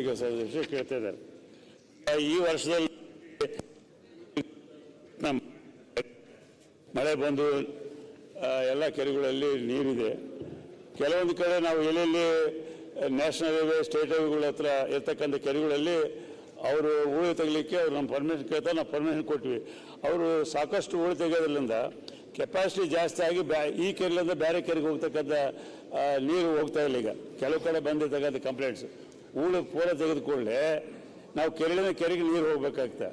ಈಗ ಸದಸ್ಯರು ಕೇಳ್ತಾ ಇದ್ದಾರೆ. ಈ ವರ್ಷದಲ್ಲಿ ಮಳೆ ಬಂದು ಎಲ್ಲ ಕೆರೆಗಳಲ್ಲಿ ನೀರಿದೆ. ಕೆಲವೊಂದು ಕಡೆ ನಾವು ಎಲ್ಲೆಲ್ಲಿ ನ್ಯಾಷನಲ್ ಹೈವೇ ಸ್ಟೇಟ್ ಹೈವೇಗಳ ಹತ್ರ ಇರ್ತಕ್ಕಂಥ ಕೆರೆಗಳಲ್ಲಿ ಅವರು ಹೂಳು ತೆಗಲಿಕ್ಕೆ ಅವ್ರು ನಮ್ಮ ಪರ್ಮಿಷನ್ ಕೇಳ್ತಾರೆ, ನಾವು ಪರ್ಮಿಷನ್ ಕೊಟ್ವಿ. ಅವರು ಸಾಕಷ್ಟು ಹೂಳು ತೆಗೆಯೋದ್ರಿಂದ ಕೆಪಾಸಿಟಿ ಜಾಸ್ತಿ ಆಗಿ ಈ ಕೆರೆಯಿಂದ ಬೇರೆ ಕೆರೆಗೆ ಹೋಗ್ತಕ್ಕಂಥ ನೀರು ಹೋಗ್ತಾ ಇಲ್ಲ. ಈಗ ಕೆಲವು ಕಡೆ ಬಂದಿರ್ತಕ್ಕಂಥ ಕಂಪ್ಲೇಂಟ್ಸ್ ಹೂಳು ಪೂರ ತೆಗೆದುಕೊಳ್ಳೆ ನಾವು ಕೆರೆಯಿಂದ ಕೆರೆಗೆ ನೀರು ಹೋಗ್ಬೇಕಾಗ್ತದೆ.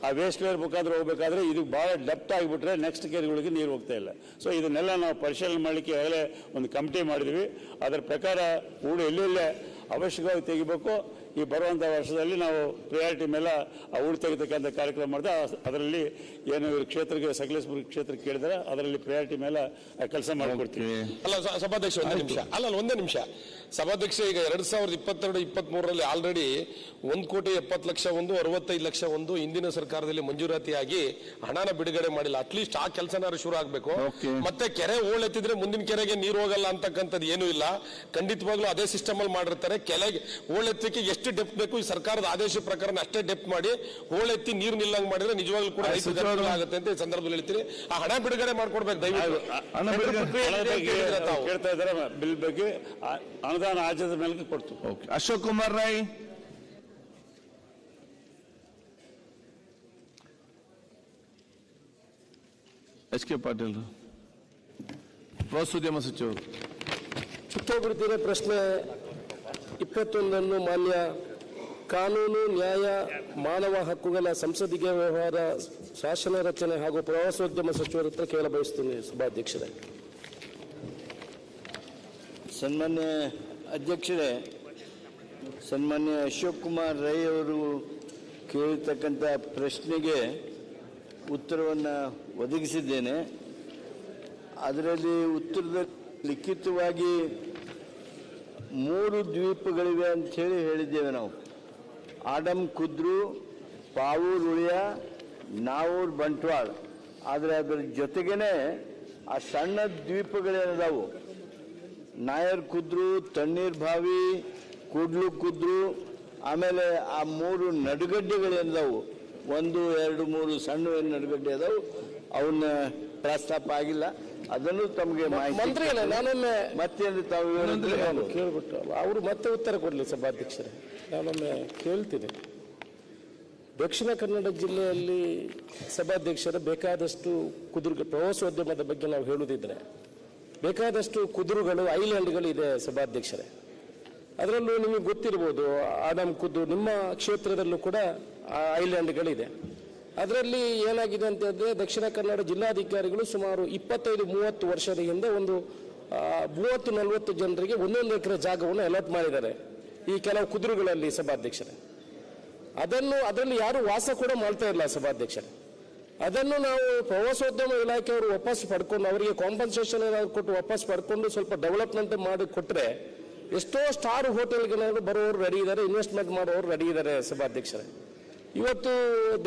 ಆ ವೇಸ್ಟ್ ಲೇಯರ್ ಮುಖಾಂತರ ಹೋಗ್ಬೇಕಾದ್ರೆ ಇದು ಭಾಳ ಡೆಪ್ತ್ ಆಗಿಬಿಟ್ರೆ ನೆಕ್ಸ್ಟ್ ಕೆರೆಗಳಿಗೆ ನೀರು ಹೋಗ್ತಾ ಇಲ್ಲ. ಸೊ ಇದನ್ನೆಲ್ಲ ನಾವು ಪರಿಶೀಲನೆ ಮಾಡಲಿಕ್ಕೆ ಈಗಾಗಲೇ ಒಂದು ಕಮಿಟಿ ಮಾಡಿದ್ವಿ. ಅದರ ಪ್ರಕಾರ ಹೂಳು ಎಲ್ಲೆಲ್ಲೇ ಅವಶ್ಯಕವಾಗಿ ತೆಗಿಬೇಕು ಈ ಬರುವಂಥ ವರ್ಷದಲ್ಲಿ ನಾವು ಪ್ರಿಯಾರಿಟಿ ಮೇಲೆ ಆ ಹೂಳು ತೆಗಿತಕ್ಕಂಥ ಕಾರ್ಯಕ್ರಮ ಮಾಡಿದೆ. ಅದರಲ್ಲಿ ಏನು ಕ್ಷೇತ್ರಕ್ಕೆ ಸಕಲೇಶ್ಪುರ ಕ್ಷೇತ್ರಕ್ಕೆ ಕೇಳಿದರೆ ಅದರಲ್ಲಿ ಪ್ರಿಯಾರಿಟಿ ಮೇಲೆ ಕೆಲಸ ಮಾಡಿಕೊಡ್ತೀವಿ. ಅಲ್ಲ ಸಭಾಧ್ಯಕ್ಷ ಒಂದೇ ನಿಮಿಷ ಸಭಾಧ್ಯಕ್ಷ, ಈಗ 2022-23ರಲ್ಲಿ ಆಲ್ರೆಡಿ 1,70,00,000 65 ಲಕ್ಷ ಹಿಂದಿನ ಸರ್ಕಾರದಲ್ಲಿ ಮಂಜೂರಾತಿಯಾಗಿ ಹಣನ ಬಿಡುಗಡೆ ಮಾಡಿಲ್ಲ. ಅಟ್ಲೀಸ್ಟ್ ಆ ಕೆಲಸನಾರು ಶುರು ಆಗಬೇಕು. ಮತ್ತೆ ಕೆರೆ ಹೂಳೆತ್ತಿದ್ರೆ ಮುಂದಿನ ಕೆರೆಗೆ ನೀರು ಹೋಗಲ್ಲ ಅಂತಕ್ಕಂಥದ್ದು ಏನೂ ಇಲ್ಲ. ಖಂಡಿತವಾಗ್ಲೂ ಅದೇ ಸಿಸ್ಟಮ್ ಅಲ್ಲಿ ಮಾಡಿರ್ತಾರೆ. ಕೆರೆಗೆ ಹೂಳೆತ್ತಕ್ಕೆ ಎಷ್ಟು ಡೆಪ್ತ್ ಬೇಕು ಈ ಸರ್ಕಾರದ ಆದೇಶ ಪ್ರಕಾರ ಅಷ್ಟೇ ಡೆಪ್ತ್ ಮಾಡಿ ಹೂಳೆತ್ತಿ ನೀರು ನಿಲ್ಲಂಗ್ ಮಾಡಿದ್ರೆ ನಿಜವಾಗ್ಲೂ ಕೂಡ ಆಗುತ್ತೆ ಅಂತ ಈ ಸಂದರ್ಭದಲ್ಲಿ ಹೇಳ್ತೀನಿ. ಆ ಹಣ ಬಿಡುಗಡೆ ಮಾಡ್ಕೊಡ್ಬೇಕು ದಯವಿಟ್ಟು. ಕೇಳ್ತಾ ಇದ್ದಾರೆ ಬಿಲ್ ಬಗ್ಗೆ ಅನುದಾನ ಆದ್ಯತೆ ಮೇಲೆ ಕೊಡ್ತು. ಅಶೋಕ್ ಕುಮಾರ್ ರೈ, ಎಚ್ ಕೆ ಪಾಟೀಲ್, ಪ್ರವಾಸೋದ್ಯಮ ಸಚಿವರು. ಚಿಕ್ಕಬಿಡ್ತಿರೋ ಪ್ರಶ್ನೆ 21 ಮಾನ್ಯ ಕಾನೂನು, ನ್ಯಾಯ, ಮಾನವ ಹಕ್ಕುಗಳ ಸಂಸದೀಯ ವ್ಯವಹಾರ, ಶಾಸನ ರಚನೆ ಹಾಗೂ ಪ್ರವಾಸೋದ್ಯಮ ಸಚಿವರ ಹತ್ರ ಕೇಳ ಬಯಸ್ತೀನಿ ಸಭಾಧ್ಯಕ್ಷರೇ. ಸನ್ಮಾನ್ಯ ಅಧ್ಯಕ್ಷರೇ, ಸನ್ಮಾನ್ಯ ಅಶೋಕ್ ಕುಮಾರ್ ರೈ ಅವರು ಕೇಳಿರ್ತಕ್ಕಂಥ ಪ್ರಶ್ನೆಗೆ ಉತ್ತರವನ್ನು ಒದಗಿಸಿದ್ದೇನೆ. ಅದರಲ್ಲಿ ಉತ್ತರದಲ್ಲಿ ಲಿಖಿತವಾಗಿ 3 ದ್ವೀಪಗಳಿವೆ ಅಂಥೇಳಿ ಹೇಳಿದ್ದೇವೆ ನಾವು. ಆಡಮ್ ಕುದ್ರು, ಪಾವೂರ್ ಉಳಿಯ, ನಾವೂರ್ ಬಂಟ್ವಾಳ. ಆದರೆ ಅದರ ಜೊತೆಗೇನೆ ಆ ಸಣ್ಣ ದ್ವೀಪಗಳೇನದಾವು, ನಾಯರ್ ಕುದ್ರು, ತಣ್ಣೀರ್ ಬಾವಿ, ಕುಡ್ಲು ಕುದ್ರು, ಆಮೇಲೆ ಆ 3 ನಡುಗಡ್ಡೆಗಳೇನದಾವು, 1, 2, 3 ಸಣ್ಣ ನಡುಗಡ್ಡೆ ಅದಾವು. ಅವನ್ನ ಪ್ರಸ್ತಾಪ ಆಗಿಲ್ಲ. ಅದನ್ನು ತಮಗೆ ಮಂತ್ರಿ ನಾನೊಮ್ಮೆ ಮತ್ತೇನು ತಾವು ಕೇಳ್ಬಿಟ್ಟು ಅವರು ಮತ್ತೆ ಉತ್ತರ ಕೊಡಲಿ ಸಭಾಧ್ಯಕ್ಷರೇ. ನಾನೊಮ್ಮೆ ಕೇಳ್ತೀನಿ. ದಕ್ಷಿಣ ಕನ್ನಡ ಜಿಲ್ಲೆಯಲ್ಲಿ ಸಭಾಧ್ಯಕ್ಷರ ಬೇಕಾದಷ್ಟು ಕುದುರೆ ಪ್ರವಾಸೋದ್ಯಮದ ಬಗ್ಗೆ ನಾವು ಹೇಳುವುದಿದ್ರೆ ಬೇಕಾದಷ್ಟು ಕುದುರುಗಳು, ಐಲ್ಯಾಂಡ್ಗಳು ಇದೆ ಸಭಾಧ್ಯಕ್ಷರೇ. ಅದರಲ್ಲೂ ನಿಮಗೆ ಗೊತ್ತಿರ್ಬೋದು, ಆಡಮ್ ಕುದ್ರು ನಿಮ್ಮ ಕ್ಷೇತ್ರದಲ್ಲೂ ಕೂಡ ಐಲ್ಯಾಂಡ್ಗಳಿದೆ. ಅದರಲ್ಲಿ ಏನಾಗಿದೆ ಅಂತ ಹೇಳಿದ್ರೆ ದಕ್ಷಿಣ ಕನ್ನಡ ಜಿಲ್ಲಾಧಿಕಾರಿಗಳು ಸುಮಾರು 25-30 ವರ್ಷದ ಹಿಂದೆ ಒಂದು 30-40 ಜನರಿಗೆ 1 ಎಕರೆ ಜಾಗವನ್ನು ಅಲಾಟ್ ಮಾಡಿದ್ದಾರೆ ಈ ಕೆಲವು ಕುದುರೆಗಳಲ್ಲಿ ಸಭಾಧ್ಯಕ್ಷರೇ. ಅದರಲ್ಲಿ ಯಾರು ವಾಸ ಕೂಡ ಮಾಡ್ತಾ ಇಲ್ಲ ಸಭಾಧ್ಯಕ್ಷರೇ. ಅದನ್ನು ನಾವು ಪ್ರವಾಸೋದ್ಯಮ ಇಲಾಖೆಯವರು ವಾಪಸ್ ಪಡ್ಕೊಂಡು ಅವರಿಗೆ ಕಾಂಪನ್ಸೇಷನ್ ಏನಾದ್ರು ಕೊಟ್ಟು ವಾಪಸ್ ಪಡ್ಕೊಂಡು ಸ್ವಲ್ಪ ಡೆವಲಪ್ಮೆಂಟ್ ಮಾಡಿ ಕೊಟ್ಟರೆ ಎಷ್ಟೋ ಸ್ಟಾರ್ ಹೋಟೆಲ್ಗಳು ಬರೋರು ರೆಡಿ ಇದ್ದಾರೆ, ಇನ್ವೆಸ್ಟ್ಮೆಂಟ್ ಮಾಡೋರು ರೆಡಿ ಇದ್ದಾರೆ ಸಭಾಧ್ಯಕ್ಷರೇ. ಇವತ್ತು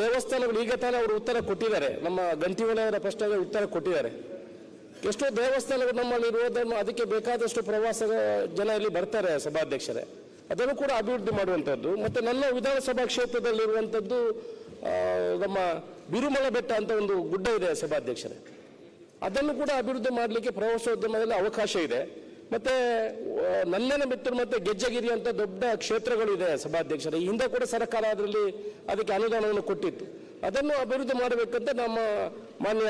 ದೇವಸ್ಥಾನಗಳು ಈಗ ತಾನೇ ಅವರು ಉತ್ತರ ಕೊಟ್ಟಿದ್ದಾರೆ, ನಮ್ಮ ಗಂಟಿವಲಯರ ಪ್ರಶ್ನೆಗೆ ಉತ್ತರ ಕೊಟ್ಟಿದ್ದಾರೆ. ಎಷ್ಟೋ ದೇವಸ್ಥಾನಗಳು ನಮ್ಮಲ್ಲಿ ಇರುವುದನ್ನು ಅದಕ್ಕೆ ಬೇಕಾದಷ್ಟು ಪ್ರವಾಸ ಜನ ಇಲ್ಲಿ ಬರ್ತಾರೆ ಸಭಾಧ್ಯಕ್ಷರೇ. ಅದನ್ನು ಕೂಡ ಅಭಿವೃದ್ಧಿ ಮಾಡುವಂಥದ್ದು. ಮತ್ತು ನನ್ನ ವಿಧಾನಸಭಾ ಕ್ಷೇತ್ರದಲ್ಲಿರುವಂಥದ್ದು ನಮ್ಮ ಬಿರುಮಲ ಬೆಟ್ಟ ಅಂತ ಒಂದು ಗುಡ್ಡ ಇದೆ ಸಭಾಧ್ಯಕ್ಷರೇ. ಅದನ್ನು ಕೂಡ ಅಭಿವೃದ್ಧಿ ಮಾಡಲಿಕ್ಕೆ ಪ್ರವಾಸೋದ್ಯಮದಲ್ಲಿ ಅವಕಾಶ ಇದೆ. ಮತ್ತೆ ನಲ್ಲನ ಬೆಟ್ಟರು ಮತ್ತೆ ಗೆಜ್ಜಗಿರಿ ಅಂತ ದೊಡ್ಡ ಕ್ಷೇತ್ರಗಳು ಇದೆ ಸಭಾಧ್ಯಕ್ಷರೇ. ಹಿಂದೆ ಕೂಡ ಸರ್ಕಾರ ಅದರಲ್ಲಿ ಅದಕ್ಕೆ ಅನುದಾನವನ್ನು ಕೊಟ್ಟಿತ್ತು. ಅದನ್ನು ಅಭಿವೃದ್ಧಿ ಮಾಡಬೇಕಂತ ನಮ್ಮ ಮಾನ್ಯ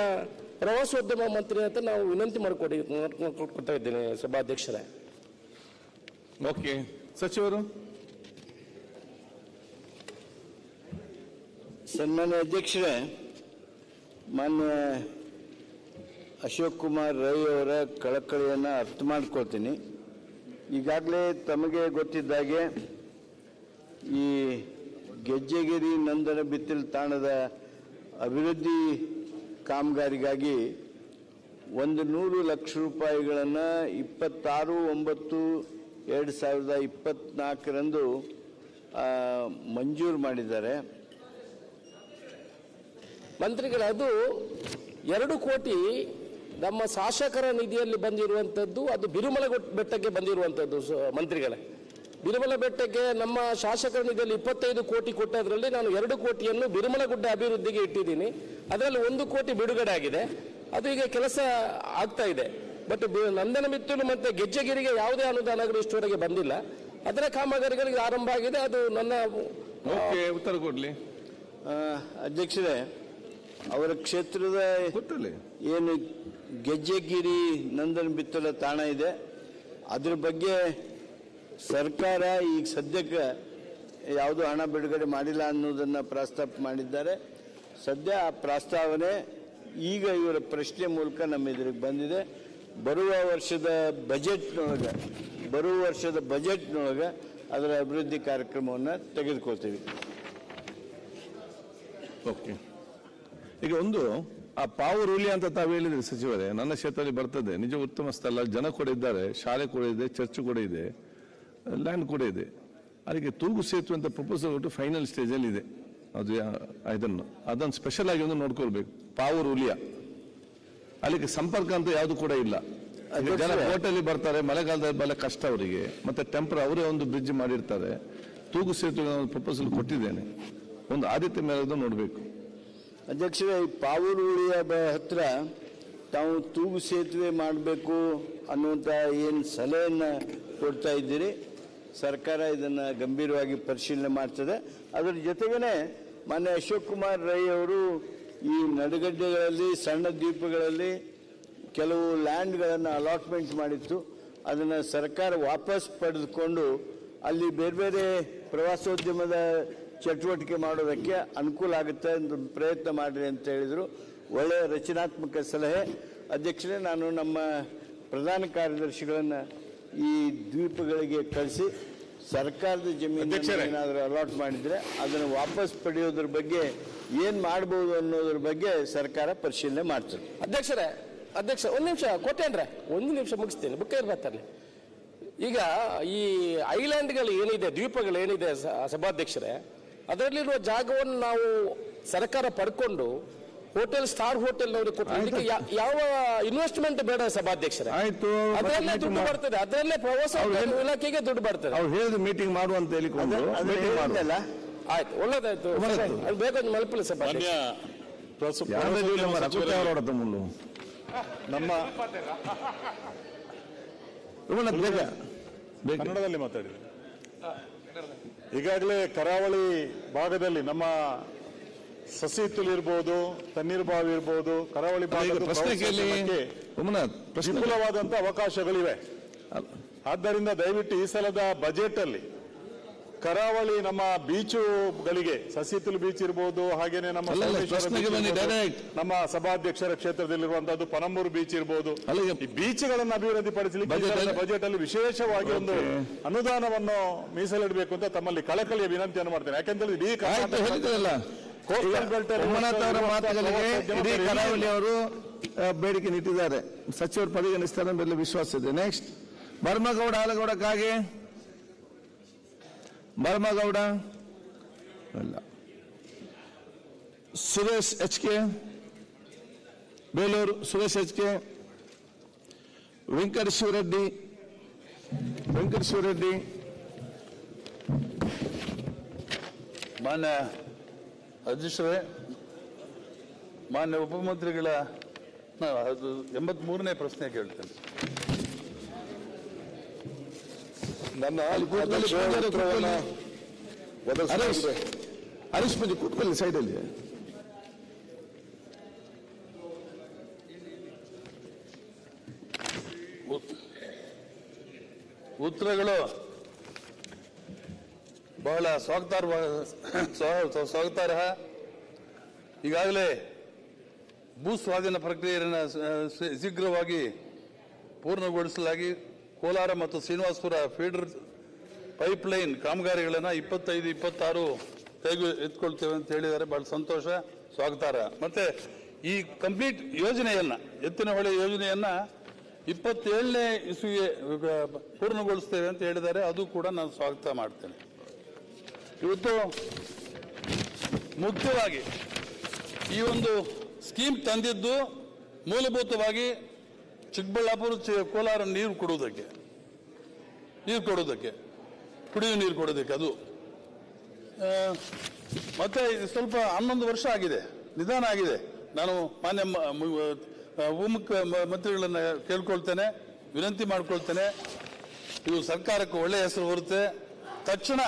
ಪ್ರವಾಸೋದ್ಯಮ ಮಂತ್ರಿ ಅಂತ ನಾವು ವಿನಂತಿ ಮಾಡಿಕೊಡ್ತಾ ಇದ್ದೇನೆ ಸಭಾಧ್ಯಕ್ಷರೇ. ಓಕೆ, ಸಚಿವರು. ಸನ್ಮಾನ್ಯ ಅಧ್ಯಕ್ಷರೇ, ಮಾನ್ಯ ಅಶೋಕ್ ಕುಮಾರ್ ರೈ ಅವರ ಕಳಕಳಿಯನ್ನು ಅರ್ಥ ಮಾಡ್ಕೊಳ್ತೀನಿ. ಈಗಾಗಲೇ ತಮಗೆ ಗೊತ್ತಿದ್ದಾಗೆ ಈ ಗೆಜ್ಜೆಗಿರಿ ನಂದನ ಬಿತ್ತಲು ತಾಣದ ಅಭಿವೃದ್ಧಿ ಕಾಮಗಾರಿಗಾಗಿ 100 ಲಕ್ಷ ರೂಪಾಯಿಗಳನ್ನು 26/9/2024 ಮಂಜೂರು ಮಾಡಿದ್ದಾರೆ. ಮಂತ್ರಿಗಳೇ, ಅದು 2 ಕೋಟಿ ನಮ್ಮ ಶಾಸಕರ ನಿಧಿಯಲ್ಲಿ ಬಂದಿರುವಂಥದ್ದು, ಅದು ಬಿರುಮಲ ಬೆಟ್ಟಕ್ಕೆ ಬಂದಿರುವಂಥದ್ದು ಮಂತ್ರಿಗಳೇ. ಬಿರುಮಲ ಬೆಟ್ಟಕ್ಕೆ ನಮ್ಮ ಶಾಸಕರ ನಿಧಿಯಲ್ಲಿ 25 ಕೋಟಿ ಕೊಟ್ಟದ್ರಲ್ಲಿ ನಾನು 2 ಕೋಟಿಯನ್ನು ಬಿರುಮಲಗುಡ್ಡ ಅಭಿವೃದ್ಧಿಗೆ ಇಟ್ಟಿದ್ದೀನಿ. ಅದರಲ್ಲಿ 1 ಕೋಟಿ ಬಿಡುಗಡೆ ಆಗಿದೆ. ಅದು ಈಗ ಕೆಲಸ ಆಗ್ತಾ ಇದೆ. ಬಟ್ ನಂದನ ಮಿತ್ತೂರು ಮತ್ತೆ ಗೆಜ್ಜೆಗಿರಿಗೆ ಯಾವುದೇ ಅನುದಾನಗಳು ಇಷ್ಟವರೆಗೆ ಬಂದಿಲ್ಲ. ಅದರ ಕಾಮಗಾರಿಗಳಿಗೆ ಆರಂಭ ಆಗಿದೆ. ಅದು ನನ್ನ ಓಕೆ, ಉತ್ತರ ಕೊಡ್ಲಿ. ಅಧ್ಯಕ್ಷರೇ, ಅವರ ಕ್ಷೇತ್ರದ ಗೊತ್ತಲ್ಲಿ ಏನು ಗೆಜ್ಜೆಗಿರಿ ನಂದನ ಬಿತ್ತಲ ತಾಣ ಇದೆ, ಅದ್ರ ಬಗ್ಗೆ ಸರ್ಕಾರ ಈಗ ಸದ್ಯಕ್ಕೆ ಯಾವುದೂ ಹಣ ಬಿಡುಗಡೆ ಮಾಡಿಲ್ಲ ಅನ್ನೋದನ್ನು ಪ್ರಸ್ತಾಪ ಮಾಡಿದ್ದಾರೆ. ಸದ್ಯ ಆ ಪ್ರಸ್ತಾವನೆ ಈಗ ಇವರ ಪ್ರಶ್ನೆ ಮೂಲಕ ನಮ್ಮ ಎದುರಿಗೆ ಬಂದಿದೆ. ಬರುವ ವರ್ಷದ ಬಜೆಟ್ನೊಳಗೆ ಅದರ ಅಭಿವೃದ್ಧಿ ಕಾರ್ಯಕ್ರಮವನ್ನು ತೆಗೆದುಕೊಳ್ತೀವಿ. ಓಕೆ, ಈಗ ಒಂದು ಆ ಪಾವರೂಲಿ ಅಂತ ತಾವು ಹೇಳಿದ್ರಿ ಸಚಿವರೇ, ನನ್ನ ಕ್ಷೇತ್ರದಲ್ಲಿ ಬರ್ತದೆ, ನಿಜ ಉತ್ತಮ ಸ್ಥಳ, ಜನ ಕೂಡ ಇದ್ದಾರೆ, ಶಾಲೆ ಕೂಡ ಇದೆ, ಚರ್ಚ್ ಕೂಡ ಇದೆ, ಲ್ಯಾಂಡ್ ಕೂಡ ಇದೆ. ಅದಕ್ಕೆ ತೂಗು ಸೇತುವೆ ಅಂತ ಪ್ರಪೋಸಲ್ ಕೊಟ್ಟು ಫೈನಲ್ ಸ್ಟೇಜಲ್ಲಿ ಇದೆ. ಅದನ್ನು ಸ್ಪೆಷಲ್ ಆಗಿ ಒಂದು ನೋಡ್ಕೊಳ್ಬೇಕು. ಪಾವರೂಲಿಯ ಅಲ್ಲಿಗೆ ಸಂಪರ್ಕ ಅಂತ ಯಾವುದು ಕೂಡ ಇಲ್ಲ. ಜನ ಬೋಟಲ್ಲಿ ಬರ್ತಾರೆ, ಮಳೆಗಾಲದಲ್ಲಿ ಬಹಳ ಕಷ್ಟ ಅವರಿಗೆ. ಮತ್ತೆ ಟೆಂಪರ್ ಅವರೇ ಒಂದು ಬ್ರಿಡ್ಜ್ ಮಾಡಿರ್ತಾರೆ. ತೂಗು ಸೇತುವೆ ಒಂದು ಪ್ರಪೋಸಲ್ ಕೊಟ್ಟಿದ್ದೇನೆ, ಒಂದು ಆದ್ಯತೆ ಮೇಲೆ ನೋಡಬೇಕು. ಅಧ್ಯಕ್ಷರೇ, ಈ ಪಾವರೂಳಿಯ ಹತ್ರ ತಾವು ತೂಗು ಸೇತುವೆ ಮಾಡಬೇಕು ಅನ್ನುವಂಥ ಏನು ಸಲಹೆಯನ್ನು ಕೊಡ್ತಾ ಇದ್ದೀರಿ, ಸರ್ಕಾರ ಇದನ್ನು ಗಂಭೀರವಾಗಿ ಪರಿಶೀಲನೆ ಮಾಡ್ತದೆ. ಅದರ ಜೊತೆಗೇ ಮಾನ್ಯ ಅಶೋಕ್ ಕುಮಾರ್ ರೈ ಅವರು ಈ ನಡುಗಡ್ಡೆಗಳಲ್ಲಿ, ಸಣ್ಣ ದ್ವೀಪಗಳಲ್ಲಿ ಕೆಲವು ಲ್ಯಾಂಡ್ಗಳನ್ನು ಅಲಾಟ್ಮೆಂಟ್ ಮಾಡಿತ್ತು. ಅದನ್ನು ಸರ್ಕಾರ ವಾಪಸ್ ಪಡೆದುಕೊಂಡು ಅಲ್ಲಿ ಬೇರೆ ಬೇರೆ ಪ್ರವಾಸೋದ್ಯಮದ ಚಟುವಟಿಕೆ ಮಾಡೋದಕ್ಕೆ ಅನುಕೂಲ ಆಗುತ್ತೆ ಅಂತ ಪ್ರಯತ್ನ ಮಾಡಿರಿ ಅಂತ ಹೇಳಿದರು. ಒಳ್ಳೆಯ ರಚನಾತ್ಮಕ ಸಲಹೆ. ಅಧ್ಯಕ್ಷರೇ, ನಾನು ನಮ್ಮ ಪ್ರಧಾನ ಕಾರ್ಯದರ್ಶಿಗಳನ್ನು ಈ ದ್ವೀಪಗಳಿಗೆ ಕಳಿಸಿ ಸರ್ಕಾರದ ಜಮೀನು ಏನಾದರೂ ಅಲಾಟ್ ಮಾಡಿದರೆ ಅದನ್ನು ವಾಪಸ್ ಪಡೆಯೋದ್ರ ಬಗ್ಗೆ ಏನು ಮಾಡ್ಬೋದು ಅನ್ನೋದ್ರ ಬಗ್ಗೆ ಸರ್ಕಾರ ಪರಿಶೀಲನೆ ಮಾಡ್ತದೆ. ಅಧ್ಯಕ್ಷ ಒಂದು ನಿಮಿಷ ಕೊಟ್ಟೇನ್ರೆ, ಒಂದು ನಿಮಿಷ ಮುಗಿಸ್ತೇನೆ. ಬುಕ್ಕ ಇರ್ಬತ್ತಲ್ಲಿ. ಈಗ ಈ ಐಲ್ಯಾಂಡ್ಗಳು ಏನಿದೆ, ದ್ವೀಪಗಳು ಏನಿದೆ ಸಭಾಧ್ಯಕ್ಷರೇ, ಅದರಲ್ಲಿರುವ ಜಾಗವನ್ನು ನಾವು ಸರ್ಕಾರ ಪಡ್ಕೊಂಡು ಹೋಟೆಲ್, ಸ್ಟಾರ್ ಹೋಟೆಲ್ ಅವರಿಗೆ ಕೊಟ್ಟು ಯಾವ ಇನ್ವೆಸ್ಟ್ಮೆಂಟ್ ಬೇಡ ಸಭಾಧ್ಯಕ್ಷರೇ. ಆಯ್ತು, ಅದರಲ್ಲೇ ದುಡ್ಡು ಬರ್ತದೆ, ಅದರಲ್ಲೇ ಪ್ರವಾಸೋದ್ಯಮ ಇಲಾಖೆಗೆ ದುಡ್ಡು ಬರ್ತದೆ. ಅವ್ರು ಹೇಳಿದ ಮೀಟಿಂಗ್ ಮಾಡುವಂತ ಹೇಳಿಕೊಂಡು ಆಯ್ತು, ಒಳ್ಳೇದಾಯ್ತು. ಅದು ಬೇಗ ಮಲ್ಪಲಿ ಸಭಾಧ್ಯಕ್ಷ. ನಮ್ಮ ಕನ್ನಡದಲ್ಲಿ ಮಾತಾಡಿದೆ. ಈಗಾಗಲೇ ಕರಾವಳಿ ಭಾಗದಲ್ಲಿ ನಮ್ಮ ಸಸಿಹಿತ್ತಲು ಇರ್ಬೋದು, ತಣ್ಣೀರು ಬಾವಿ ಇರ್ಬೋದು, ಕರಾವಳಿ ಭಾಗದ ವಿಪುಲವಾದಂತಹ ಅವಕಾಶಗಳಿವೆ. ಆದ್ದರಿಂದ ದಯವಿಟ್ಟು ಈ ಸಲದ ಬಜೆಟ್ ಅಲ್ಲಿ ಕರಾವಳಿ ನಮ್ಮ ಬೀಚುಗಳಿಗೆ, ಸಸಿಹಿತ್ತಲು ಬೀಚ್ ಇರ್ಬೋದು, ಹಾಗೇನೆ ನಮ್ಮ ನಮ್ಮ ಸಭಾಧ್ಯಕ್ಷರ ಕ್ಷೇತ್ರದಲ್ಲಿರುವಂತಹದ್ದು ಪನಂಬೂರು ಬೀಚ್ ಇರ್ಬೋದು, ಈ ಬೀಚ್ಗಳನ್ನು ಅಭಿವೃದ್ಧಿಪಡಿಸಲಿಕ್ಕೆ ಬಜೆಟ್ ಅಲ್ಲಿ ವಿಶೇಷವಾಗಿ ಒಂದು ಅನುದಾನವನ್ನು ಮೀಸಲಿಡಬೇಕು ಅಂತ ತಮ್ಮಲ್ಲಿ ಕಳಕಳಿಯ ವಿನಂತಿಯನ್ನು ಮಾಡ್ತೇನೆ. ಯಾಕೆಂದ್ರೆ ಇಡೀ ಕೋಸ್ಟಲ್ ಬೆಲ್ಟ್ ಕರಾವಳಿ ಅವರು ಬೇಡಿಕೆ ನಿಟ್ಟಿದ್ದಾರೆ. ಸಚಿವರು ಪರಿಗಣಿಸ್ತಾರೆ ಮೇಲೆ ವಿಶ್ವಾಸ ಇದೆ. ನೆಕ್ಸ್ಟ್ ಬರ್ಮಗೌಡ ಆಲಗೌಡ ಕಾಗೆ, ಬರ್ಮಗೌಡ ಅಲ್ಲ, ಸುರೇಶ್ HK ಬೇಲೂರು, ಸುರೇಶ್ HK, ವೆಂಕಟೇಶ್ವರರೆಡ್ಡಿ, ಮಾನ್ಯ ಅಧ್ಯಕ್ಷರೇ, ಮಾನ್ಯ ಉಪಮಂತ್ರಿಗಳ 83ನೇ ಪ್ರಶ್ನೆ ಕೇಳ್ತೇನೆ. ನನ್ನ ಹರೀಶ್ ಮಂಜು ಕೂತ್ಕೊಳ್ಳಿ ಸೈಡಲ್ಲಿ. ಉತ್ತರಗಳು ಬಹಳ ಸ್ವಾಗತಾರ್ಹ. ಈಗಾಗಲೇ ಭೂ ಸ್ವಾಧೀನ ಪ್ರಕ್ರಿಯೆಯನ್ನು ಶೀಘ್ರವಾಗಿ ಪೂರ್ಣಗೊಳಿಸಲಾಗಿ ಕೋಲಾರ ಮತ್ತು ಶ್ರೀನಿವಾಸಪುರ ಫೀಡರ್ ಪೈಪ್ಲೈನ್ ಕಾಮಗಾರಿಗಳನ್ನು 25-26 ಎತ್ಕೊಳ್ತೇವೆ ಅಂತ ಹೇಳಿದ್ದಾರೆ. ಬಹಳ ಸಂತೋಷ, ಸ್ವಾಗತಾರ್ಹ. ಮತ್ತೆ ಈ ಕಂಪ್ಲೀಟ್ ಯೋಜನೆಯನ್ನ, ಎತ್ತಿನಹೊಳೆ ಯೋಜನೆಯನ್ನ 27ನೇ ಇಸ್ವಿಗೆ ಪೂರ್ಣಗೊಳಿಸ್ತೇವೆ ಅಂತ ಹೇಳಿದ್ದಾರೆ. ಅದು ಕೂಡ ನಾನು ಸ್ವಾಗತ ಮಾಡ್ತೇನೆ. ಇವತ್ತು ಮುಖ್ಯವಾಗಿ ಈ ಒಂದು ಸ್ಕೀಮ್ ತಂದಿದ್ದು ಮೂಲಭೂತವಾಗಿ ಚಿಕ್ಕಬಳ್ಳಾಪುರ ಕೋಲಾರ ನೀರು ಕೊಡುವುದಕ್ಕೆ. ಕುಡಿಯುವ ನೀರು ಕೊಡೋದಕ್ಕೆ ಅದು. ಮತ್ತೆ ಇದು ಸ್ವಲ್ಪ 11 ವರ್ಷ ಆಗಿದೆ, ನಿಧಾನ ಆಗಿದೆ. ನಾನು ಮಾನ್ಯ ಉಪಮುಖ್ಯಮಂತ್ರಿಗಳನ್ನ ಕೇಳ್ಕೊಳ್ತೇನೆ, ವಿನಂತಿ ಮಾಡ್ಕೊಳ್ತೇನೆ. ಇವು ಸರ್ಕಾರಕ್ಕೆ ಒಳ್ಳೆಯ ಹೆಸರು ಬರುತ್ತೆ. ತಕ್ಷಣ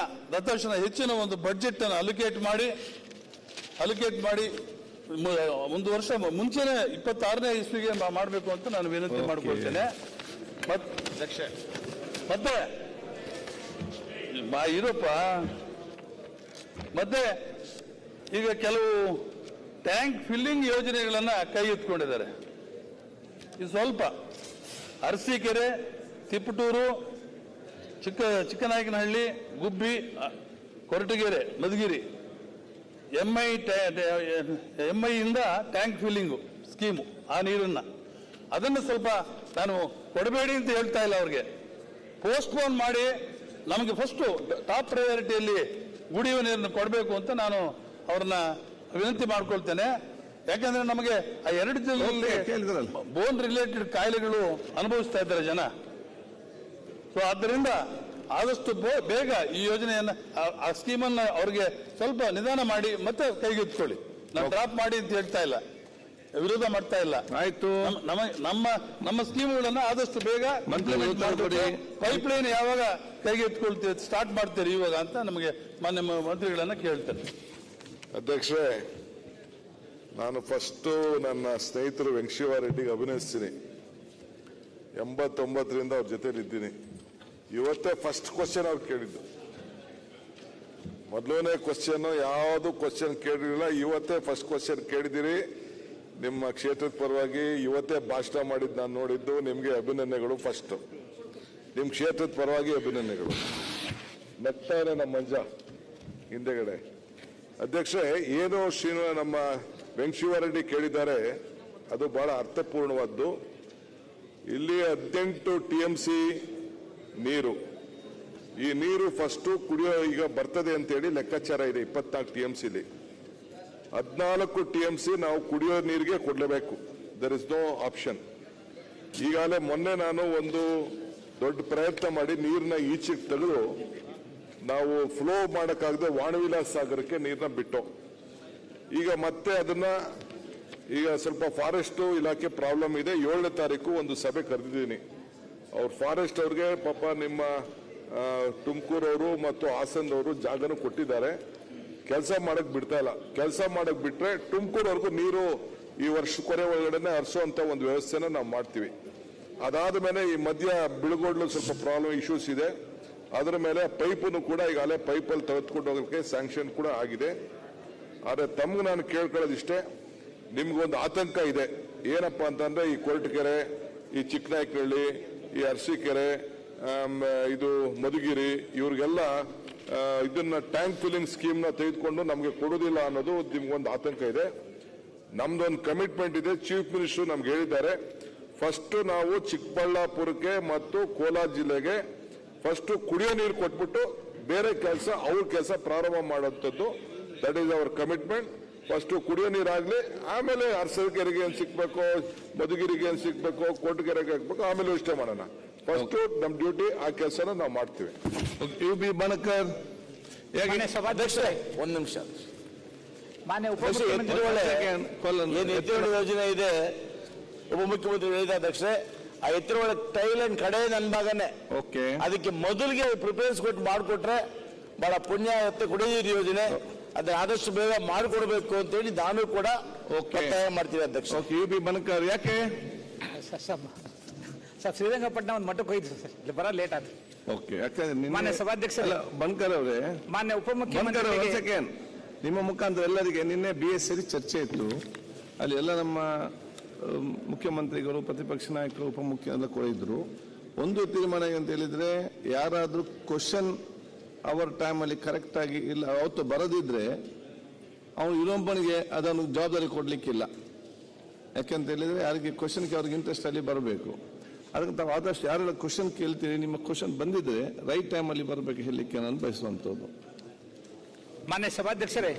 ಹೆಚ್ಚಿನ ಒಂದು ಬಡ್ಜೆಟ್ ಅನ್ನು ಅಲೋಕೇಟ್ ಮಾಡಿ ಒಂದು ವರ್ಷ ಮುಂಚೆನೆ 26ನೇ ಇಸ್ವಿಗೆ ಮಾಡಬೇಕು ಅಂತ ನಾನು ವಿನಂತಿ ಮಾಡ್ಕೊಳ್ತೇನೆ. ಮತ್ತೆ ಇರಪ್ಪ, ಮತ್ತೆ ಈಗ ಕೆಲವು ಟ್ಯಾಂಕ್ ಫಿಲ್ಲಿಂಗ್ ಯೋಜನೆಗಳನ್ನ ಕೈ ಎತ್ಕೊಂಡಿದ್ದಾರೆ. ಇದು ಸ್ವಲ್ಪ ಅರಸೀಕೆರೆ, ತಿಪಟೂರು, ಚಿಕ್ಕನಾಯಕನಹಳ್ಳಿ, ಗುಬ್ಬಿ, ಕೊರಟಗೆರೆ, ಮಧುಗಿರಿ ಎಂಐ ಇಂದ ಟ್ಯಾಂಕ್ ಫಿಲ್ಲಿಂಗು ಸ್ಕೀಮು, ಆ ನೀರನ್ನ ಅದನ್ನು ಸ್ವಲ್ಪ ನಾನು ಕೊಡಬೇಡಿ ಅಂತ ಹೇಳ್ತಾ ಇಲ್ಲ, ಅವ್ರಿಗೆ ಪೋಸ್ಟ್ಪೋನ್ ಮಾಡಿ ನಮಗೆ ಫಸ್ಟ್ ಟಾಪ್ ಪ್ರಯಾರಿಟಿಯಲ್ಲಿ ಕುಡಿಯುವ ನೀರನ್ನು ಕೊಡಬೇಕು ಅಂತ ನಾನು ಅವ್ರನ್ನ ವಿನಂತಿ ಮಾಡ್ಕೊಳ್ತೇನೆ. ಯಾಕಂದ್ರೆ ನಮಗೆ ಆ 2 ಜಿಲ್ಲೆಯಲ್ಲಿ ಬೋನ್ ರಿಲೇಟೆಡ್ ಕಾಯಿಲೆಗಳು ಅನುಭವಿಸ್ತಾ ಇದ್ದಾರೆ ಜನ. ಸೊ ಆದ್ದರಿಂದ ಆದಷ್ಟು ಬೇಗ ಈ ಯೋಜನೆಯನ್ನ, ಆ ಸ್ಕೀಮನ್ನ ಅವ್ರಿಗೆ ಸ್ವಲ್ಪ ನಿಧಾನ ಮಾಡಿ ಮತ್ತೆ ಕೈಗೆತ್ಕೊಳ್ಳಿ. ನಾನು ಡ್ರಾಪ್ ಮಾಡಿ ಅಂತ ಹೇಳ್ತಾ ಇಲ್ಲ, ವಿರೋಧ ಮಾಡ್ತಾ ಇಲ್ಲ. ಆಯ್ತು, ನಮ್ಮ ಸ್ಕೀಮ್ಗಳನ್ನ ಆದಷ್ಟು ಬೇಗ ಪೈಪ್ ಲೈನ್ ಯಾವಾಗ ಕೈಗೆತ್ಕೊಳ್ತೀವಿ, ಸ್ಟಾರ್ಟ್ ಮಾಡ್ತೀರಿ ಇವಾಗ ಅಂತ ನಮಗೆ ಮಾನ್ಯ ಮಂತ್ರಿಗಳನ್ನ ಕೇಳ್ತೇನೆ. ಅಧ್ಯಕ್ಷರೇ, ನಾನು ಫಸ್ಟ್ ನನ್ನ ಸ್ನೇಹಿತರು ವೆಂಕಟೇಶ್ವರರೆಡ್ಡಿಗೆ ಅಭಿನಯಿಸ್ತೀನಿ. 89ರಿಂದ ಅವ್ರ ಜೊತೆಲಿ ಇದ್ದೀನಿ. ಇವತ್ತೇ ಫಸ್ಟ್ ಕ್ವಶನ್ ಅವ್ರು ಕೇಳಿದ್ದು. ಮೊದಲನೇ ಕ್ವಶನ್ ಯಾವುದು ಕ್ವಶನ್ ಕೇಳಿರಲಿಲ್ಲ, ಇವತ್ತೇ ಫಸ್ಟ್ ಕ್ವಶನ್ ಕೇಳಿದಿರಿ. ನಿಮ್ಮ ಕ್ಷೇತ್ರದ ಪರವಾಗಿ ಇವತ್ತೇ ಭಾಷಣ ಮಾಡಿದ್ದು ನಾನು ನೋಡಿದ್ದು. ನಿಮಗೆ ಅಭಿನಂದನೆಗಳು. ಫಸ್ಟ್ ನಿಮ್ಮ ಕ್ಷೇತ್ರದ ಪರವಾಗಿ ಅಭಿನಂದನೆಗಳು. ನಗ್ತಾನೆ ನಮ್ಮ ಮಂಜ ಹಿಂದೆಗಡೆ. ಅಧ್ಯಕ್ಷರೇ, ಏನು ನಮ್ಮ ವೆಂಕಟೇಶ್ವರರೆಡ್ಡಿ ಕೇಳಿದ್ದಾರೆ ಅದು ಬಹಳ ಅರ್ಥಪೂರ್ಣವಾದ್ದು. ಇಲ್ಲಿ 18 TMC ನೀರು, ಈ ನೀರು ಫಸ್ಟ್ ಕುಡಿಯೋ ಈಗ ಬರ್ತದೆ ಅಂತೇಳಿ ಲೆಕ್ಕಾಚಾರ ಇದೆ. 24 TMCಲಿ 14 TMC ನಾವು ಕುಡಿಯೋ ನೀರಿಗೆ ಕೊಡಲೇಬೇಕು. There is no option. ಈಗಾಗಲೇ ಮೊನ್ನೆ ನಾನು ಒಂದು ದೊಡ್ಡ ಪ್ರಯತ್ನ ಮಾಡಿ ನೀರನ್ನ ಈಚೆಗೆ ತೆಗೆದು ನಾವು ಫ್ಲೋ ಮಾಡೋಕ್ಕಾಗದೆ ವಾಣವಿಲಾಸ ಸಾಗರಕ್ಕೆ ನೀರನ್ನ ಬಿಟ್ಟು, ಈಗ ಮತ್ತೆ ಅದನ್ನ ಈಗ ಸ್ವಲ್ಪ ಫಾರೆಸ್ಟ್ ಇಲಾಖೆ ಪ್ರಾಬ್ಲಮ್ ಇದೆ. 7ನೇ ತಾರೀಕು ಒಂದು ಸಭೆ ಕರೆದಿದ್ದೀನಿ. ಅವ್ರ ಫಾರೆಸ್ಟ್ ಅವ್ರಿಗೆ ಪಾಪ ನಿಮ್ಮ ತುಮಕೂರವರು ಮತ್ತು ಹಾಸನದವರು ಜಾಗನೂ ಕೊಟ್ಟಿದ್ದಾರೆ. ಕೆಲಸ ಮಾಡಕ್ ಬಿಡ್ತಾ ಇಲ್ಲ. ಕೆಲಸ ಮಾಡಕ್ ಬಿಟ್ರೆ ತುಮಕೂರವರೆಗೂ ನೀರು ಈ ವರ್ಷ ಕೊನೆ ಒಳಗಡೆ ಹರಿಸುವಂತ ಒಂದು ವ್ಯವಸ್ಥೆನ ನಾವು ಮಾಡ್ತೀವಿ. ಅದಾದ ಮೇಲೆ ಈ ಮಧ್ಯ ಬಿಳುಗೋಡ್ಲು ಸ್ವಲ್ಪ ಪ್ರಾಬ್ಲಮ್ ಇಶ್ಯೂಸ್ ಇದೆ. ಅದರ ಮೇಲೆ ಪೈಪನ್ನು ಕೂಡ ಈಗಾಗಲೇ ಪೈಪಲ್ಲಿ ತೆಗೆದುಕೊಂಡು ಹೋಗೋಕ್ಕೆ ಸ್ಯಾಂಕ್ಷನ್ ಕೂಡ ಆಗಿದೆ. ಆದರೆ ತಮ್ಗೆ ನಾನು ಕೇಳ್ಕೊಳ್ಳೋದಿಷ್ಟೇ, ನಿಮ್ಗೊಂದು ಆತಂಕ ಇದೆ. ಏನಪ್ಪಾ ಅಂತಂದ್ರೆ ಈ ಕೊರಟಗೆರೆ, ಈ ಚಿಕ್ಕನಾಯಕನಹಳ್ಳಿ, ಈ ಅರಸೀಕೆರೆ, ಇದು ಮಧುಗಿರಿ, ಇವ್ರಿಗೆಲ್ಲ ಇದನ್ನ ಟ್ಯಾಂಕ್ ಫಿಲ್ಲಿಂಗ್ ಸ್ಕೀಮ್ ನ ತೆಗೆದುಕೊಂಡು ನಮಗೆ ಕೊಡುವುದಿಲ್ಲ ಅನ್ನೋದು ನಿಮ್ಗೊಂದು ಆತಂಕ ಇದೆ. ನಮ್ದೊಂದು ಕಮಿಟ್ಮೆಂಟ್ ಇದೆ. ಚೀಫ್ ಮಿನಿಸ್ಟರ್ ನಮ್ಗೆ ಹೇಳಿದ್ದಾರೆ, ಫಸ್ಟ್ ನಾವು ಚಿಕ್ಕಬಳ್ಳಾಪುರಕ್ಕೆ ಮತ್ತು ಕೋಲಾರ ಜಿಲ್ಲೆಗೆ ಫಸ್ಟ್ ಕುಡಿಯೋ ನೀರು ಕೊಟ್ಬಿಟ್ಟು ಬೇರೆ ಕೆಲಸ ಅವ್ರ ಕೆಲಸ ಪ್ರಾರಂಭ ಮಾಡುವಂಥದ್ದು. That is our commitment. First ಕುಡಿಯೋ ನೀರಾಗ್ಲಿ, ಆಮೇಲೆ ಅರಸೀಕೆರೆಗೆ ಏನ್ ಸಿಕ್ಬೇಕು, ಮಧುಗಿರಿಗೆ ಏನ್ ಸಿಕ್ಬೇಕು, ಕೊರಟಗೆರೆಗೆ ಹಾಕ್ಬೇಕು, ಆಮೇಲೆ ಇಷ್ಟೇ ಮಾಡೋಣ. ಫಸ್ಟ್ ನಮ್ ಡ್ಯೂಟಿ ಆ ಕೆಲಸನ ನಾವು ಮಾಡ್ತೀವಿ. UB ಬಣಕರ್, ಸಭಾಧ್ಯಕ್ಷರೇ ಒಂದು ನಿಮಿಷ. ಮಾನ್ಯ ಏನು ಎತ್ತಿನ ಯೋಜನೆ ಇದೆ, ಉಪಮುಖ್ಯಮಂತ್ರಿ ಹೇಳಿದ ಅಧ್ಯಕ್ಷರೇ, ಆ ಎತ್ತಿನ ಒಳಗೆ ಟೈಲ್ ಅಂಡ್ ಕಡೆ ನನ್ನ ಭಾಗನೇ. ಓಕೆ, ಅದಕ್ಕೆ ಮೊದಲಿಗೆ ಪ್ರಿಫರೆನ್ಸ್ ಕೊಟ್ಟು ಮಾಡಿಕೊಟ್ರೆ ಬಹಳ ಪುಣ್ಯ ಆಗುತ್ತೆ. ಕುಡಿಯ ನೀರು ಯೋಜನೆ ಅದನ್ನ ಆದಷ್ಟು ಬೇಗ ಮಾಡಿಕೊಡ್ಬೇಕು ಅಂತೇಳಿ ನಾನು ಕೂಡ ಒತ್ತಾಯ ಮಾಡ್ತೀವಿ ಅಧ್ಯಕ್ಷ. UB ಬಣಕರ್, ಯಾಕೆ ಸರ್ ಶ್ರೀರಂಗಪಟ್ಟಣ ಒಂದು ಮಠಕ್ಕೆ ಹೋಯ್ತು ಸರ್, ಇಲ್ಲಿ ಬರೋ ಲೇಟ್ ಆಯ್ತು. ಓಕೆ, ಯಾಕಂದ್ರೆ ಮಾನ್ಯ ಸಭಾಧ್ಯಕ್ಷ ಬಣಕರ್ ಅವರೇ, ಮಾನ್ಯ ಉಪಮುಖ್ಯಮಂತ್ರಿ ಸೆಕೆಂಡ್ ನಿಮ್ಮ ಮುಖಾಂತರ ಎಲ್ಲರಿಗೆ ನಿನ್ನೆ BSc ಚರ್ಚೆ ಇತ್ತು. ಅಲ್ಲಿ ಎಲ್ಲ ನಮ್ಮ ಮುಖ್ಯಮಂತ್ರಿಗಳು, ಪ್ರತಿಪಕ್ಷ ನಾಯಕರು, ಉಪಮುಖ್ಯ ಎಲ್ಲ ಕೂಡ ಇದ್ರು. ಒಂದು ತೀರ್ಮಾನ ಅಂತ ಹೇಳಿದ್ರೆ, ಯಾರಾದ್ರೂ ಕ್ವಶನ್ ಅವರ್ ಟೈಮ್ ಅಲ್ಲಿ ಕರೆಕ್ಟ್ ಆಗಿ ಇಲ್ಲ ಅವತ್ತು ಬರದಿದ್ರೆ ಅವನು ಇನ್ನೊಬ್ಬನಿಗೆ ಅದನ್ನು ಜವಾಬ್ದಾರಿ ಕೊಡ್ಲಿಕ್ಕಿಲ್ಲ. ಯಾಕೆಂತ ಹೇಳಿದ್ರೆ ಯಾರಿಗೆ ಕ್ವಶನ್ಗೆ ಅವ್ರಿಗೆ ಇಂಟ್ರೆಸ್ಟ್ ಅಲ್ಲಿ ಬರಬೇಕು. ಅದಕ್ಕೆ ತಾವು ಆದಷ್ಟು ಯಾರೆಲ್ಲ ಕ್ವಶನ್ ಕೇಳ್ತೀರಿ, ನಿಮ್ಮ ಕ್ವಶನ್ ಬಂದಿದ್ರೆ ರೈಟ್ ಟೈಮ್ ಅಲ್ಲಿ ಬರಬೇಕು ಹೇಳಲಿಕ್ಕೆ ನಾನು ಬಯಸುವಂತದ್ದು. ಮಾನ್ಯ ಸಭಾಧ್ಯಕ್ಷರೇ,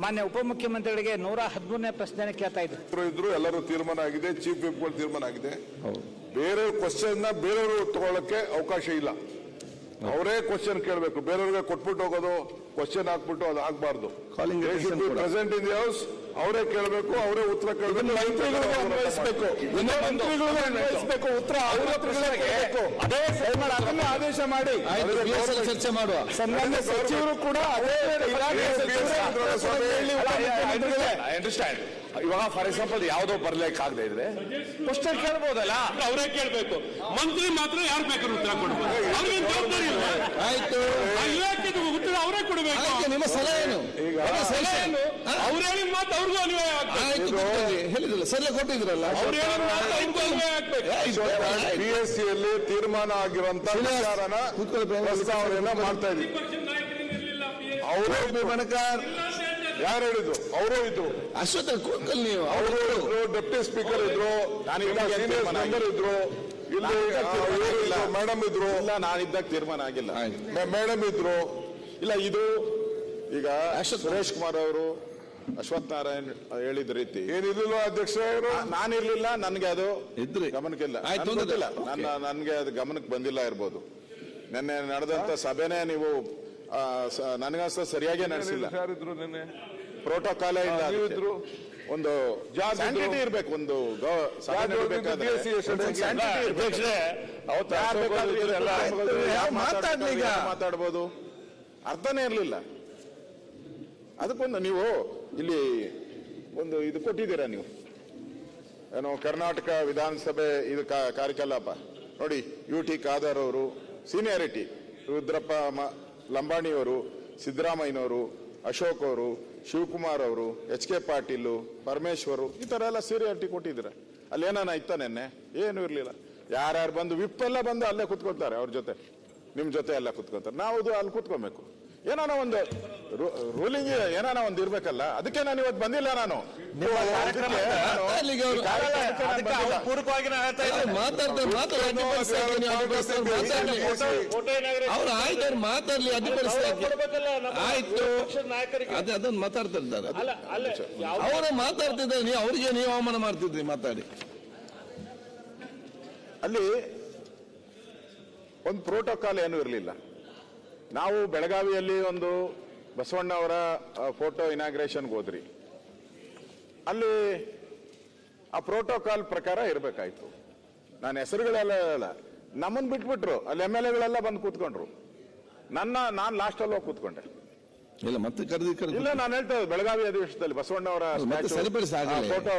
ಮಾನ್ಯ ಉಪಮುಖ್ಯಮಂತ್ರಿಗಳಿಗೆ 113ನೇ ಪ್ರಶ್ನೆ ಕೇಳ್ತಾ ಇದ್ರು. ಎಲ್ಲರೂ ತೀರ್ಮಾನ ಆಗಿದೆ, ಚೀಫ್ ವಿಪ್ಗಳು ತೀರ್ಮಾನ ಆಗಿದೆ. ಬೇರೆ ಕ್ವಶನ್ ಬೇರೆಯವರು ತಗೊಳ್ಳಕ್ಕೆ ಅವಕಾಶ ಇಲ್ಲ. ಅವರೇ ಕ್ವಶನ್ ಕೇಳಬೇಕು, ಬೇರೆಯವ್ರಿಗೆ ಕೊಟ್ಬಿಟ್ಟು ಹೋಗೋದು, ಕ್ವಶನ್ ಹಾಕ್ಬಿಟ್ಟು ಅದು ಆಗ್ಬಾರ್ದು. Calling attention ಕೂಡ. ಪ್ರೆಸೆಂಟ್ ಇನ್ ದಿ ಹೌಸ್, ಅವರೇ ಕೇಳಬೇಕು, ಅವರೇ ಉತ್ತರ ಕೇಳಬೇಕು, ಮಂತ್ರಿಗಳಿಗೂ ಅನ್ವಯಿಸಬೇಕು, ಉತ್ತರ ಅವ್ರ ಹತ್ರಗಳೇ ಕೊಡ್ಬೇಕು. ಅದೇ ಅದನ್ನ ಆದೇಶ ಮಾಡಿ ಚರ್ಚೆ ಮಾಡುವ. ಸನ್ಮಾನ್ಯ ಸಚಿವರು ಕೂಡ ಅದೇ ಇಲಾಖೆ ಇವಾಗ ಫಾರ್ ಎಕ್ಸಾಂಪಲ್ ಯಾವುದೋ ಬರ್ಲಿಕ್ಕೆ ಆಗದೆ ಇದ್ರೆ ಕ್ವಶನ್ ಕೇಳ್ಬೋದಲ್ಲ, ಅವರೇ ಕೇಳಬೇಕು. ಮಂತ್ರಿ ಮಾತ್ರ ಯಾರು ಬೇಕಾದ್ರೂ ಉತ್ತರ ಕೊಡ್ಬೋದು, ಅವ್ರಿಗೇನು ಜವಾಬ್ದಾರಿ ಇಲ್ಲ. ಆಯ್ತು, ಇಲಾಖೆದು ಉತ್ತರ ಅವರೇ ಕೊಡಬೇಕು. ನಿಮ್ಮ ಸಲಹೆ ಏನು? ಅವ್ರು ಹೇಳಿದ ಮಾತು ಅವ್ರಿಗೂ ಅನ್ವಯ ಆಗ್ಬೇಕು. ಹೇಳಿದ್ರಲ್ಲ, ಸಲಹೆ ಕೊಟ್ಟಿದ್ರಲ್ಲ, ಅವ್ರು ಹೇಳಿದ ಮಾತು ಅವ್ರಿಗೂ ಅನ್ವಯ ಆಗ್ಬೇಕು. PSCಯಲ್ಲಿ ತೀರ್ಮಾನ ಆಗಿರುವಂತ ವಿಚಾರನ ಪ್ರಸ್ತಾವನೆಯನ್ನ ಮಾಡ್ತಾ ಇದ್ವಿ. ಅವರು ಬಣಕಾರ್ ಯಾರು ಹೇಳಿದ್ರು? ಅವರು ಇದ್ರು, ಅಶ್ವತ್ಥ ಕೂತ್ಕಲ್ ನೀವು, ಅವರು ಇದ್ರು, ಡೆಪ್ಟಿ ಸ್ಪೀಕರ್ ಇದ್ರು, ಮೆಂಬರ್ ಇದ್ರು, ಇಲ್ಲಿ ಮೇಡಮ್ ಇದ್ರು. ಇಲ್ಲ, ನಾನಿದ್ದಾಗ ತೀರ್ಮಾನ ಆಗಿಲ್ಲ. ಮೇಡಮ್ ಇದ್ರು. ಇಲ್ಲ, ಇದು ಈಗ ಸುರೇಶ್ ಕುಮಾರ್ ಅವರು ಅಶ್ವಥ್ ನಾರಾಯಣ್ ಹೇಳಿದ ರೀತಿ ಏನಿರ್ಲಿಲ್ಲ ಅಧ್ಯಕ್ಷ, ನಾನಿರ್ಲಿಲ್ಲ, ನನ್ಗೆ ಅದು ಇದ್ರಿ ಗಮನಕ್ಕಿಲ್ಲ. ಆಯ್ತು, ಗೊತ್ತಿಲ್ಲ, ನನ್ಗೆ ಅದು ಗಮನಕ್ಕೆ ಬಂದಿಲ್ಲ ಇರ್ಬೋದು. ನಿನ್ನೆ ನಡೆದಂತ ಸಭೆನೇ ನೀವು ನನಗನ್ಸ ಸರಿಯಾಗಿ ನಡೆಸಿಲ್ಲ. ಯಾರಿದ್ರು ನಿನ್ನೆ? ಪ್ರೋಟೋಕಾಲ ಇಲ್ಲ, ಇದ್ರು, ಒಂದು ಸ್ಯಾನಿಟಿ ಇರ್ಬೇಕು, ಒಂದು ಮಾತಾಡ್ಬೋದು, ಅರ್ಥನೇ ಇರ್ಲಿಲ್ಲ. ಅದಕ್ಕೊಂದು ನೀವು ಇಲ್ಲಿ ಒಂದು ಇದು ಕೊಟ್ಟಿದ್ದೀರಾ ನೀವು, ಏನೋ ಕರ್ನಾಟಕ ವಿಧಾನಸಭೆ ಇದು ಕಾರ್ಯಕಲಾಪ ನೋಡಿ. UT ಖಾದರ್ ಅವರು ಸೀನಿಯಾರಿಟಿ, ರುದ್ರಪ್ಪ ಲಂಬಾಣಿಯವರು, ಸಿದ್ದರಾಮಯ್ಯನವರು, ಅಶೋಕ್ ಅವರು, ಶಿವಕುಮಾರ್ ಅವರು, HK ಪಾಟೀಲ್, ಪರಮೇಶ್ವರು, ಈ ತರ ಎಲ್ಲ ಸೀನಿಯಾರಿಟಿ ಕೊಟ್ಟಿದ್ದೀರ. ಅಲ್ಲಿ ಏನಾನ ಇತ್ತ ನಿನ್ನೆ? ಏನು ಇರ್ಲಿಲ್ಲ. ಯಾರ್ಯಾರು ಬಂದು ವಿಪ್ಪೆಲ್ಲ ಬಂದು ಅಲ್ಲೇ ಕುತ್ಕೊಳ್ತಾರೆ, ಅವ್ರ ಜೊತೆ ನಿಮ್ ಜೊತೆ ಎಲ್ಲ ಕುತ್ಕೊಳ್ತಾರೆ. ನಾವು ಅಲ್ಲಿ ಕುತ್ಕೊಬೇಕು. ಏನಾನ ಒಂದು ರೂಲಿಂಗ್ ಏನಾನ ಒಂದು ಇರ್ಬೇಕಲ್ಲ. ಅದಕ್ಕೆ ನಾನು ಇವತ್ತು ಬಂದಿಲ್ಲ. ನಾನು ಪೂರ್ವಕವಾಗಿ ಮಾತಾಡ್ಲಿ, ಆಯ್ತು, ಅದನ್ನ ಮಾತಾಡ್ತಿದ್ದಾರೆ, ಅವರೇ ಮಾತಾಡ್ತಿದ್ದಾರೆ. ನೀವು ಅವ್ರಿಗೆ ನೀವು ಅವಮಾನ ಮಾಡ್ತಿದ್ರಿ ಮಾತಾಡಿ. ಅಲ್ಲಿ ಒಂದು ಪ್ರೋಟೋಕಾಲ್ ಏನೂ ಇರಲಿಲ್ಲ. ನಾವು ಬೆಳಗಾವಿಯಲ್ಲಿ ಒಂದು ಬಸವಣ್ಣ ಅವರ ಫೋಟೋ ಇನಾಗ್ರೇಷನ್ಗೆ ಹೋದ್ರಿ. ಅಲ್ಲಿ ಆ ಪ್ರೋಟೋಕಾಲ್ ಪ್ರಕಾರ ಇರಬೇಕಾಯ್ತು. ನಾನು ಹೆಸರುಗಳೆಲ್ಲ ನಮ್ಮನ್ನು ಬಿಟ್ಬಿಟ್ರು. ಅಲ್ಲಿ MLA ಬಂದು ಕೂತ್ಕೊಂಡ್ರು. ನಾನು ಲಾಸ್ಟಲ್ಲಿ ಹೋಗಿ ಕೂತ್ಕೊಂಡೆ. ಇಲ್ಲ, ಮತ್ತೆ ಕರೆದು ಇಲ್ಲ, ನಾನು ಹೇಳ್ತಾ ಇದ್ದೆ ಬೆಳಗಾವಿ ಅಧಿವೇಶನದಲ್ಲಿ ಬಸವಣ್ಣ ಅವರ ಫೋಟೋ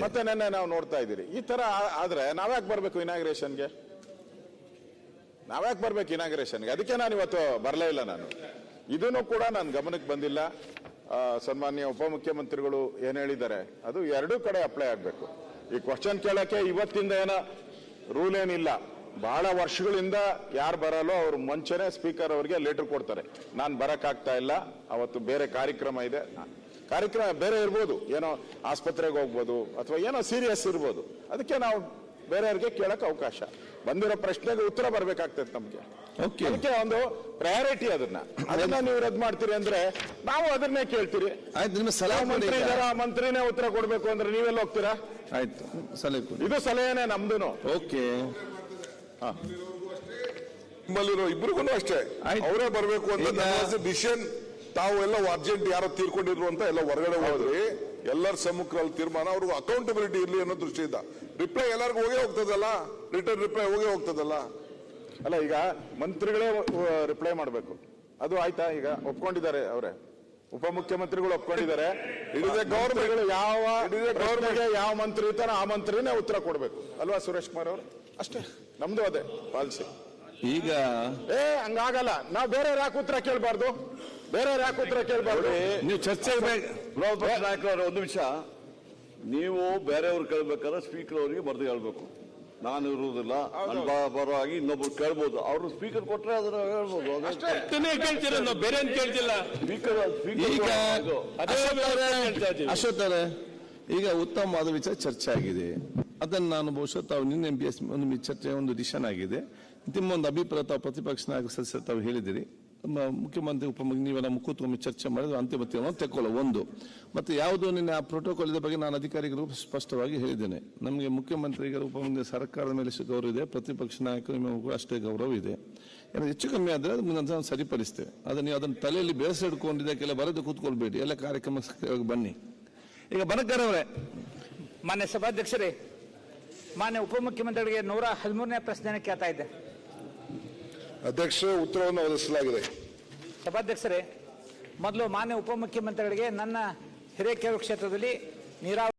ಮತ್ತೆ ನೆನ್ನೆ ನಾವು ನೋಡ್ತಾ ಇದ್ದೀರಿ. ಈ ತರ ಆದ್ರೆ ನಾವ್ಯಾಕೆ ಬರ್ಬೇಕು ಇನಾಗ್ರೇಷನ್ಗೆ? ನಾವ್ಯಾಕೆ ಬರ್ಬೇಕು ಇನಾಗ್ರೇಷನ್ಗೆ? ಅದಕ್ಕೆ ನಾನು ಇವತ್ತು ಬರಲೇ ಇಲ್ಲ. ನಾನು ಇದನ್ನು ಕೂಡ ನನ್ನ ಗಮನಕ್ಕೆ ಬಂದಿಲ್ಲ. ಸನ್ಮಾನ್ಯ ಉಪಮುಖ್ಯಮಂತ್ರಿಗಳು ಏನ್ ಹೇಳಿದ್ದಾರೆ ಅದು ಎರಡೂ ಕಡೆ ಅಪ್ಲೈ ಆಗ್ಬೇಕು. ಈ ಕ್ವಶನ್ ಕೇಳಕ್ಕೆ ಇವತ್ತಿಂದ ಏನೋ ರೂಲ್ ಏನಿಲ್ಲ. ಬಹಳ ವರ್ಷಗಳಿಂದ ಯಾರು ಬರಲ್ಲೋ ಅವ್ರು ಮುಂಚೆನೆ ಸ್ಪೀಕರ್ ಅವರಿಗೆ ಲೆಟರ್ ಕೊಡ್ತಾರೆ, ನಾನು ಬರಕ್ಕಾಗ್ತಾ ಇಲ್ಲ, ಅವತ್ತು ಬೇರೆ ಕಾರ್ಯಕ್ರಮ ಇದೆ. ಕಾರ್ಯಕ್ರಮ ಬೇರೆ ಇರ್ಬೋದು, ಏನೋ ಆಸ್ಪತ್ರೆಗೆ ಹೋಗ್ಬೋದು ಅಥವಾ ಏನೋ ಸೀರಿಯಸ್ ಇರ್ಬೋದು. ಅದಕ್ಕೆ ನಾವು ಬೇರೆಯವ್ರಿಗೆ ಕೇಳಕ್ ಅವಕಾಶ. ಬಂದಿರೋ ಪ್ರಶ್ನೆಗೆ ಉತ್ತರ ಬರ್ಬೇಕಾಗ್ತದೆ ನಮ್ಗೆ. ಅದಕ್ಕೆ ಒಂದು ಪ್ರಯಾರಿಟಿ. ಅದನ್ನ ನೀವು ರದ್ದು ಮಾಡ್ತೀರಿ ಅಂದ್ರೆ ನಾವು ಅದನ್ನೇ ಕೇಳ್ತೀರಿ. ಮಂತ್ರಿ ಇದಾರ, ಮಂತ್ರಿನೇ ಉತ್ತರ ಕೊಡ್ಬೇಕು ಅಂದ್ರೆ ನೀವೆಲ್ಲ ಹೋಗ್ತೀರಾ? ಆಯ್ತು, ಸಲಹೆ ಇದು ಸಲಹೆನೇ ನಮ್ದುನು. ಓಕೆ, ನಿಮ್ಮಲ್ಲಿರೋ ಇಬ್ರಿಗೂ ಅಷ್ಟೇ, ಅವರೇ ಬರ್ಬೇಕು ಅಂತ ಡಿಸಿಷನ್. ತಾವು ಎಲ್ಲ ಅರ್ಜೆಂಟ್ ಯಾರೋ ತೀರ್ಕೊಂಡಿದ್ರು ಅಂತ ಎಲ್ಲ ಹೊರಗಡೆ ಹೋದ್ರಿ. ಎಲ್ಲರ ಸಮ್ಮುಖದಲ್ಲಿ ತೀರ್ಮಾನ, ಅವ್ರಿಗೂ ಅಕೌಂಟಬಿಲಿಟಿ ಇರ್ಲಿ ಅನ್ನೋ ದೃಷ್ಟಿಯಿಂದ ರಿಪ್ಲೈ ಎಲ್ಲರಿಗೂ ಹೋಗೇ ಹೋಗ್ತದಲ್ಲ, ರಿಟರ್ನ್ ರಿಪ್ಲೈ ಹೋಗೇ ಹೋಗ್ತದಲ್ಲ. ಅಲ್ಲ, ಈಗ ಮಂತ್ರಿಗಳೇ ರಿಪ್ಲೈ ಮಾಡಬೇಕು. ಅದು ಆಯ್ತಾ? ಈಗ ಒಪ್ಕೊಂಡಿದ್ದಾರೆ ಅವರೇ, ಉಪಮುಖ್ಯಮಂತ್ರಿಗಳು ಒಪ್ಕೊಂಡಿದ್ದಾರೆ. ಗವರ್ಮೆಂಟ್ ಯಾವ ಮಂತ್ರಿ ಇರ್ತಾನೋ ಆ ಮಂತ್ರಿನೇ ಉತ್ತರ ಕೊಡ್ಬೇಕು ಅಲ್ವಾ ಸುರೇಶ್ ಕುಮಾರ್ ಅವರು? ಅಷ್ಟೇ, ನಮ್ದು ಅದೇ ಪಾಲಿಸಿ. ಈಗ ಹಂಗಾಗಲ್ಲ. ನಾವು ಬೇರೆ ಯಾಕೆ ಉತ್ತರ ಕೇಳಬಾರ್ದು? ಬೇರೆ ಯಾಕೆ ಉತ್ತರ ಕೇಳಬಾರ್ದು? ನೀವು ಚರ್ಚೆ ನಾಯಕರವ್ರೆ, ಒಂದು ನಿಮಿಷ. ನೀವು ಬೇರೆಯವ್ರು ಕೇಳ್ಬೇಕಾದ್ರೆ ಸ್ಪೀಕರ್ ಅವರಿಗೆ ಬರೆದು ಹೇಳ್ಬೇಕು. ನಾನು ಇರುವುದಿಲ್ಲ, ಪರವಾಗಿ ಇನ್ನೊಬ್ರು ಕೇಳ್ಬೋದು. ಅವರು ಸ್ಪೀಕರ್ ಕೊಟ್ರೆ ಅದನ್ನ ಹೇಳ್ಬೋದು. ಬೇರೆ ಕೇಳ್ತಿಲ್ಲ. ಅಶೋಕ್ ಅವರೇ, ಈಗ ಉತ್ತಮವಾದ ವಿಚಾರ ಚರ್ಚೆ ಆಗಿದೆ. ಅದನ್ನು ನಾನು ಬಹುಶಃ ತಾವು ನಿನ್ನೆ MPS ಒಂದು ಚರ್ಚೆ ಒಂದು ಡಿಸಿಷನ್ ಆಗಿದೆ. ನಿಮ್ಮ ಒಂದು ಅಭಿಪ್ರಾಯ ತಾವು ಪ್ರತಿಪಕ್ಷ ನಾಯಕ ಸದಸ್ಯರು ತಾವು ಹೇಳಿದಿರಿ, ಮುಖ್ಯಮಂತ್ರಿ ಉಪಮುಖ್ಯಮಂತ್ರಿ ನೀವೆಲ್ಲ ಕೂತ್ಕೊಂಡು ಚರ್ಚೆ ಮಾಡಿದ್ರೆ ಅಂತಿಮ ತೀರ್ಮಾನ ತೆಕ್ಕೊಳ್ಳೋ ಒಂದು. ಮತ್ತು ಯಾವುದು ನಿನ್ನೆ ಆ ಪ್ರೋಟೋಕಾಲ್ ಇದ್ರ ಬಗ್ಗೆ ನಾನು ಅಧಿಕಾರಿಗಳು ಸ್ಪಷ್ಟವಾಗಿ ಹೇಳಿದ್ದೇನೆ. ನಮಗೆ ಮುಖ್ಯಮಂತ್ರಿಗಳು ಉಪಮುಖ್ಯಮಂತ್ರಿ ಸರ್ಕಾರದ ಮೇಲೆ ಗೌರವ ಇದೆ, ಪ್ರತಿಪಕ್ಷ ನಾಯಕರು ನಿಮಗೂ ಕೂಡ ಅಷ್ಟೇ ಗೌರವ ಇದೆ. ಏನೋ ಹೆಚ್ಚು ಕಮ್ಮಿ ಆದರೆ ಅದು ಮುಂದೆ ಸರಿಪಡಿಸ್ತೇವೆ. ಅದನ್ನು ನೀವು ಅದನ್ನು ತಲೆಯಲ್ಲಿ ಬೇಸರಿಟ್ಕೊಂಡಿದ್ದಕ್ಕೆಲ್ಲ ಬರೆದು ಕೂತ್ಕೊಳ್ಬೇಡಿ, ಎಲ್ಲ ಕಾರ್ಯಕ್ರಮಕ್ಕೆ ಬನ್ನಿ. ಈಗ ಬನಕರವರೇ. ಮಾನ್ಯ ಸಭಾಧ್ಯಕ್ಷರೇ, ಮಾನ್ಯ ಉಪಮುಖ್ಯಮಂತ್ರಿಗಳಿಗೆ 113ನೇ ಪ್ರಶ್ನೆಯನ್ನು ಕೇಳ್ತಾ ಇದ್ದೆ. ಅಧ್ಯಕ್ಷ, ಉತ್ತರವನ್ನು ಒದಗಿಸಲಾಗಿದೆ. ಸಭಾಧ್ಯಕ್ಷರೇ, ಮೊದಲು ಮಾನ್ಯ ಉಪಮುಖ್ಯಮಂತ್ರಿಗಳಿಗೆ ನನ್ನ ಹಿರೇಕೆರೂರು ಕ್ಷೇತ್ರದಲ್ಲಿ ನೀರಾವರಿ